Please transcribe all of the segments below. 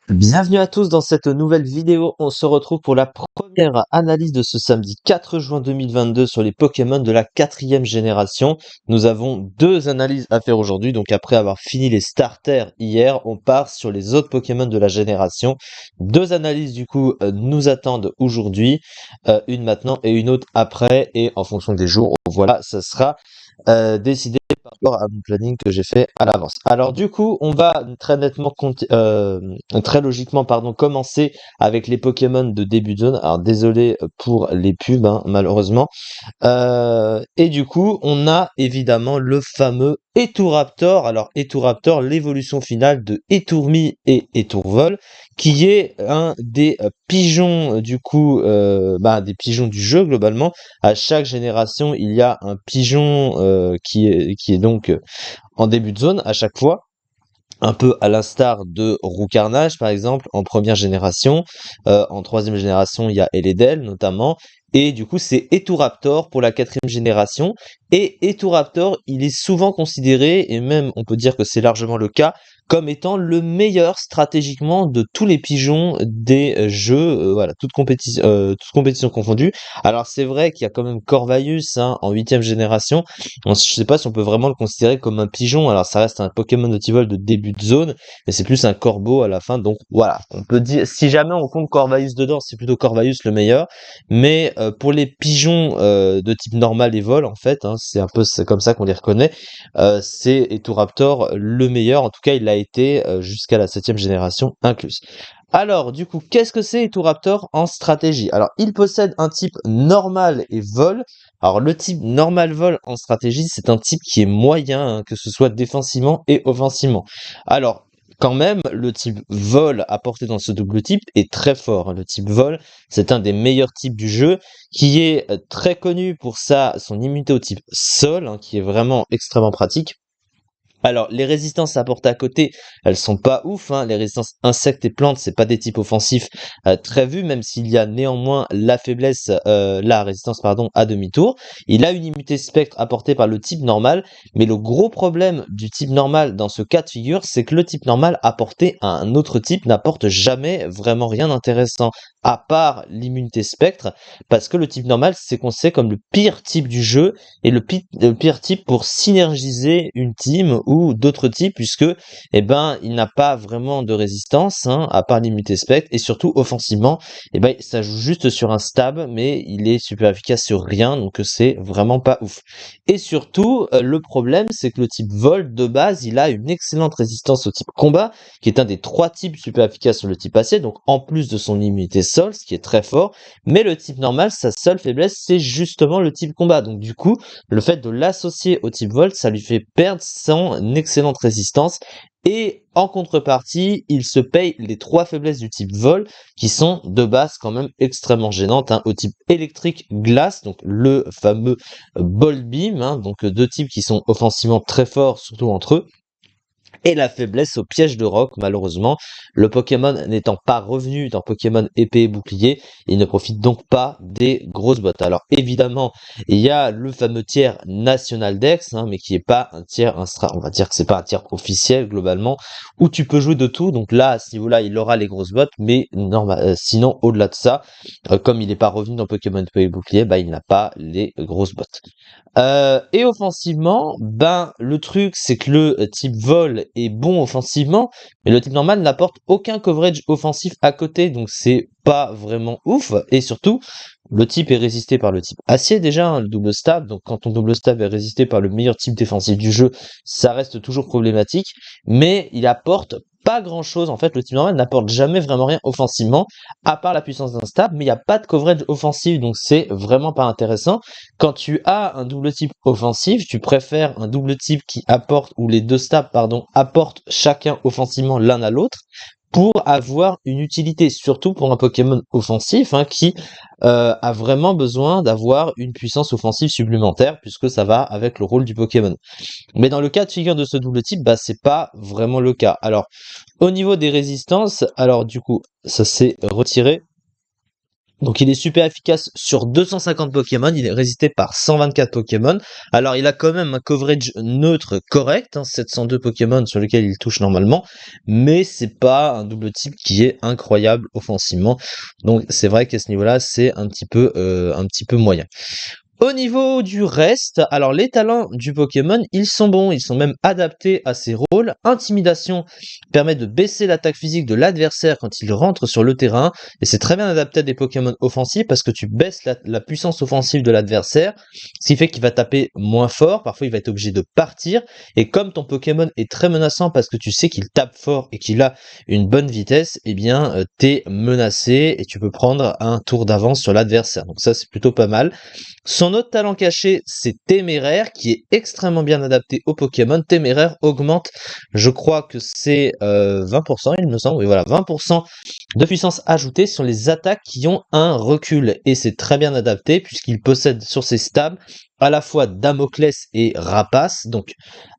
Bienvenue à tous dans cette nouvelle vidéo. On se retrouve pour la première analyse de ce samedi 4 juin 2022 sur les Pokémon de la 4e génération. Nous avons deux analyses à faire aujourd'hui. Donc après avoir fini les starters hier, on part sur les autres Pokémon de la génération. Deux analyses du coup nous attendent aujourd'hui. Une maintenant et une autre après. Et en fonction des jours, voilà, ça sera décidé par rapport à mon planning que j'ai fait à l'avance. Alors du coup, on va très logiquement commencer avec les Pokémon de début de zone. Alors désolé pour les pubs, hein, malheureusement. Et du coup, on a évidemment le fameux Eturaptor. Alors Eturaptor, l'évolution finale de Etourmi et Etourvol, qui est un des pigeons des pigeons du jeu globalement. À chaque génération, il y a un pigeon qui est donc en début de zone à chaque fois. Un peu à l'instar de Roucarnage, par exemple, en première génération. En troisième génération, il y a Eledel, notamment. Et du coup, c'est Eturaptor pour la 4e génération. Et Eturaptor, il est souvent considéré, et même on peut dire que c'est largement le cas, comme étant le meilleur stratégiquement de tous les pigeons des jeux, voilà, toutes compétitions confondues. Alors c'est vrai qu'il y a quand même Corvaius, hein, en 8e génération. Je sais pas si on peut vraiment le considérer comme un pigeon. Alors ça reste un Pokémon de Typhol de début de zone, mais c'est plus un corbeau à la fin. Donc voilà, on peut dire, si jamais on compte Corvaius dedans, c'est plutôt Corvaius le meilleur. Mais pour les pigeons de type normal et vol, en fait, hein, c'est comme ça qu'on les reconnaît. C'est Eturaptor le meilleur. En tout cas, il l'a été jusqu'à la 7e génération incluse. Alors, du coup, qu'est-ce que c'est Eturaptor en stratégie? Alors, il possède un type normal et vol. Alors, le type normal vol en stratégie, c'est un type qui est moyen, hein, que ce soit défensivement et offensivement. Alors, quand même, le type vol apporté dans ce double type est très fort, hein. Le type vol, c'est un des meilleurs types du jeu, qui est très connu pour son immunité au type sol, hein, qui est vraiment extrêmement pratique. Alors, les résistances apportées à côté, elles sont pas ouf, hein. Les résistances insectes et plantes, c'est pas des types offensifs très vus, même s'il y a néanmoins la résistance, pardon, à demi-tour. Il a une immunité spectre apportée par le type normal, mais le gros problème du type normal dans ce cas de figure, c'est que le type normal apporté à un autre type n'apporte jamais vraiment rien d'intéressant, à part l'immunité spectre, parce que le type normal, c'est considéré comme le pire type du jeu, et le pire type pour synergiser une team ou d'autres types, puisque il n'a pas vraiment de résistance, hein, à part l'immunité spectre, et surtout offensivement, ça joue juste sur un stab, mais il est super efficace sur rien, donc c'est vraiment pas ouf. Et surtout, le problème, c'est que le type vol, de base, il a une excellente résistance au type combat, qui est un des 3 types super efficaces sur le type acier, donc en plus de son immunité sol, ce qui est très fort, mais le type normal, sa seule faiblesse, c'est justement le type combat. Donc du coup, le fait de l'associer au type Volt, ça lui fait perdre son excellente résistance. Et en contrepartie, il se paye les 3 faiblesses du type Vol, qui sont de base quand même extrêmement gênantes, hein, au type électrique glace, donc le fameux Bolt Beam, hein, donc 2 types qui sont offensivement très forts, surtout entre eux. Et la faiblesse au piège de roc, malheureusement. Le Pokémon n'étant pas revenu dans Pokémon épée et bouclier, il ne profite donc pas des grosses bottes. Alors évidemment, il y a le fameux tiers National Dex, hein, mais qui est pas un tiers, on va dire que c'est pas un tiers officiel globalement, où tu peux jouer de tout. Donc là, à ce niveau-là, il aura les grosses bottes, mais sinon, au-delà de ça, comme il n'est pas revenu dans Pokémon épée et bouclier, il n'a pas les grosses bottes. Et offensivement, le truc, c'est que le type vol est bon offensivement, mais le type normal n'apporte aucun coverage offensif à côté, donc c'est pas vraiment ouf. Et surtout, le type est résisté par le type acier déjà, hein, le double stab, donc quand ton double stab est résisté par le meilleur type défensif du jeu, ça reste toujours problématique, mais il apporte pas grand chose. En fait, le type normal n'apporte jamais vraiment rien offensivement, à part la puissance d'un stab, mais il n'y a pas de coverage offensif, donc c'est vraiment pas intéressant. Quand tu as un double type offensif, tu préfères un double type qui apporte, ou les deux stabs, pardon, apportent chacun offensivement l'un à l'autre, pour avoir une utilité, surtout pour un Pokémon offensif, hein, qui a vraiment besoin d'avoir une puissance offensive supplémentaire, puisque ça va avec le rôle du Pokémon. Mais dans le cas de figure de ce double type, c'est pas vraiment le cas. Alors, au niveau des résistances, alors du coup, ça s'est retiré. Donc il est super efficace sur 250 Pokémon, il est résisté par 124 Pokémon. Alors il a quand même un coverage neutre correct, 702 Pokémon sur lesquels il touche normalement, mais c'est pas un double type qui est incroyable offensivement. Donc c'est vrai qu'à ce niveau-là, c'est un petit peu moyen. Au niveau du reste, alors les talents du Pokémon, ils sont bons, ils sont même adaptés à ses rôles. Intimidation permet de baisser l'attaque physique de l'adversaire quand il rentre sur le terrain, et c'est très bien adapté à des Pokémon offensifs parce que tu baisses la puissance offensive de l'adversaire, ce qui fait qu'il va taper moins fort, parfois il va être obligé de partir, et comme ton Pokémon est très menaçant parce que tu sais qu'il tape fort et qu'il a une bonne vitesse, eh bien t'es menacé et tu peux prendre un tour d'avance sur l'adversaire. Donc ça c'est plutôt pas mal. Son autre talent caché, c'est Téméraire, qui est extrêmement bien adapté au Pokémon. Téméraire augmente, je crois que c'est 20%, il me semble, oui voilà, 20% de puissance ajoutée sur les attaques qui ont un recul. Et c'est très bien adapté puisqu'il possède sur ses stabs à la fois Damoclès et Rapace. Donc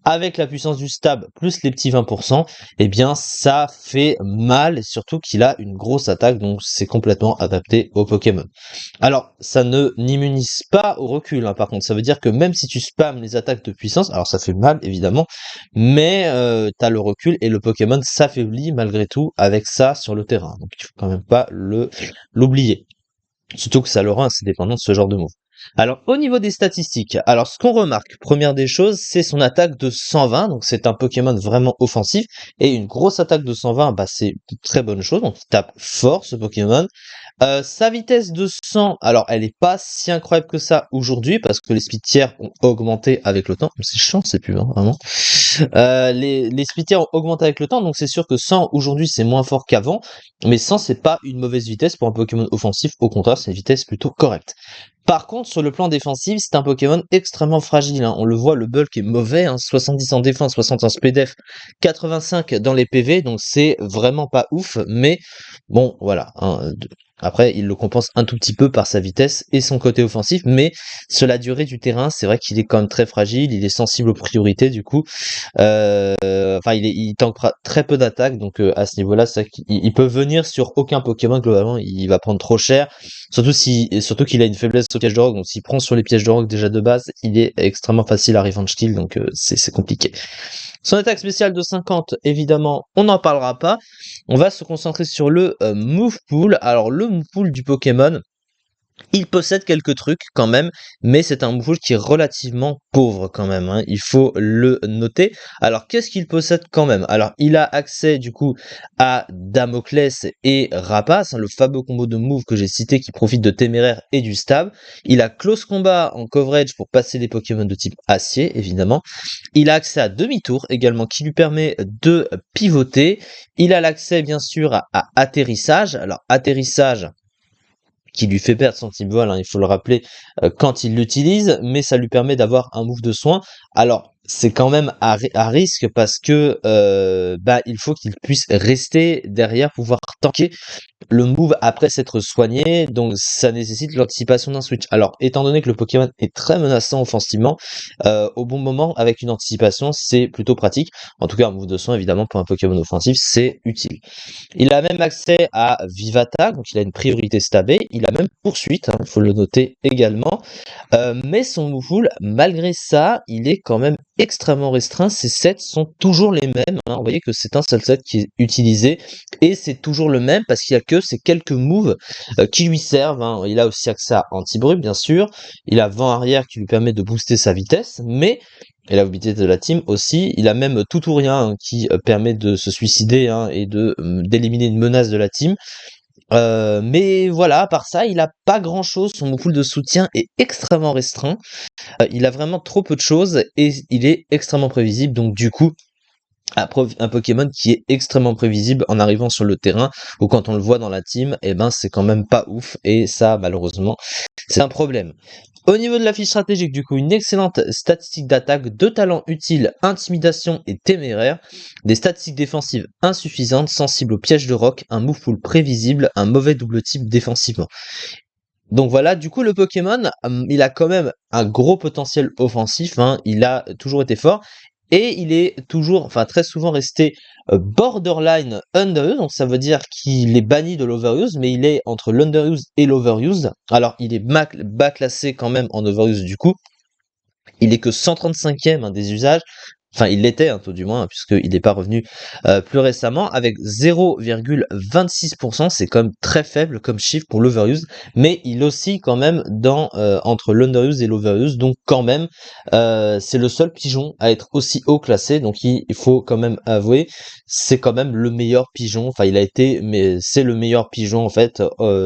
avec la puissance du stab plus les petits 20%, eh bien ça fait mal, et surtout qu'il a une grosse attaque, donc c'est complètement adapté au Pokémon. Alors, ça ne n'immunise pas au recul, par contre. Ça veut dire que même si tu spams les attaques de puissance, alors ça fait mal, évidemment, mais t'as le recul et le Pokémon s'affaiblit malgré tout avec ça sur le terrain. Donc il faut quand même pas l'oublier. Surtout que ça le rend assez dépendant de ce genre de move. Alors, au niveau des statistiques, alors ce qu'on remarque, première des choses, c'est son attaque de 120, donc c'est un Pokémon vraiment offensif, et une grosse attaque de 120, bah c'est une très bonne chose, donc il tape fort ce Pokémon. Sa vitesse de 100, alors elle est pas si incroyable que ça aujourd'hui, parce que les speedtiers ont augmenté avec le temps, c'est chiant c'est plus, vraiment. Les speedtiers ont augmenté avec le temps, donc c'est sûr que 100 aujourd'hui c'est moins fort qu'avant, mais 100 c'est pas une mauvaise vitesse pour un Pokémon offensif, au contraire c'est une vitesse plutôt correcte. Par contre, sur le plan défensif, c'est un Pokémon extrêmement fragile, On le voit, le bulk est mauvais, 70 en défense, 60 en SPDF, 85 dans les PV, donc c'est vraiment pas ouf, mais bon, voilà. Après, il le compense un tout petit peu par sa vitesse et son côté offensif, mais sur la durée du terrain, c'est vrai qu'il est quand même très fragile, il est sensible aux priorités, du coup. Enfin, il tankera très peu d'attaques, donc à ce niveau-là, il peut venir sur aucun Pokémon, globalement, il va prendre trop cher. Surtout qu'il a une faiblesse au piège de rock, donc s'il prend sur les pièges de rock déjà de base, il est extrêmement facile à revenge kill, donc c'est compliqué. Son attaque spéciale de 50, évidemment, on n'en parlera pas. On va se concentrer sur le move pool. Alors le move pool du Pokémon, il possède quelques trucs quand même, mais c'est un movepool qui est relativement pauvre quand même, il faut le noter. Alors qu'est-ce qu'il possède quand même? Alors il a accès du coup à Damoclès et Rapace, le fameux combo de moves que j'ai cité qui profite de Téméraire et du Stab. Il a Close Combat en coverage pour passer les Pokémon de type acier, évidemment. Il a accès à Demi-Tour également qui lui permet de pivoter. Il a l'accès bien sûr à Atterrissage. Alors Atterrissage, qui lui fait perdre son type vol, il faut le rappeler, quand il l'utilise, mais ça lui permet d'avoir un move de soin. Alors, c'est quand même à risque parce que il faut qu'il puisse rester derrière, pouvoir tanker le move après s'être soigné, donc ça nécessite l'anticipation d'un switch. Alors, étant donné que le Pokémon est très menaçant offensivement, au bon moment, avec une anticipation, c'est plutôt pratique. En tout cas, un move de soin, évidemment, pour un Pokémon offensif, c'est utile. Il a même accès à Vivata, donc il a une priorité stabée. Il a même poursuite, il faut le noter également. Mais son move pool, malgré ça, il est quand même extrêmement restreint. Ces sets sont toujours les mêmes. Vous voyez que c'est un seul set qui est utilisé et c'est toujours le même parce qu'il y a que ces quelques moves qui lui servent. Il a aussi accès à anti-bruit, bien sûr. Il a vent arrière qui lui permet de booster sa vitesse, mais et la mobilité de la team aussi. Il a même tout ou rien qui permet de se suicider et d'éliminer une menace de la team. Mais voilà, à part ça, il a pas grand chose. Son pool de soutien est extrêmement restreint. Il a vraiment trop peu de choses et il est extrêmement prévisible. Donc du coup, un Pokémon qui est extrêmement prévisible en arrivant sur le terrain ou quand on le voit dans la team, c'est quand même pas ouf et ça malheureusement c'est un problème. Au niveau de la fiche stratégique, du coup, une excellente statistique d'attaque, 2 talents utiles, intimidation et téméraire, des statistiques défensives insuffisantes, sensibles au piège de roc, un move pool prévisible, un mauvais double type défensivement. Donc voilà, du coup le Pokémon, il a quand même un gros potentiel offensif, il a toujours été fort, et il est toujours, enfin très souvent resté borderline underuse, donc ça veut dire qu'il est banni de l'overuse, mais il est entre l'underuse et l'overuse. Alors il est bas classé quand même en overuse du coup, il est que 135e des usages, enfin il l'était tout du moins, puisqu'il n'est pas revenu plus récemment, avec 0,26%, c'est quand même très faible comme chiffre pour l'overuse, mais il oscille quand même entre l'underuse et l'overuse, donc quand même c'est le seul pigeon à être aussi haut classé, donc il faut quand même avouer, c'est quand même le meilleur pigeon, enfin il a été, mais c'est le meilleur pigeon en fait,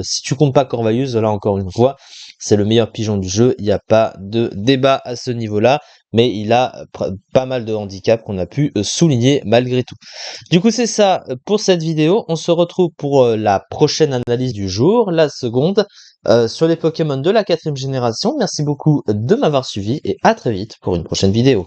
si tu comptes pas Corvallis, là encore une fois, c'est le meilleur pigeon du jeu, il n'y a pas de débat à ce niveau-là, mais il a pas mal de handicaps qu'on a pu souligner malgré tout. Du coup, c'est ça pour cette vidéo. On se retrouve pour la prochaine analyse du jour, la seconde, sur les Pokémon de la 4e génération. Merci beaucoup de m'avoir suivi et à très vite pour une prochaine vidéo.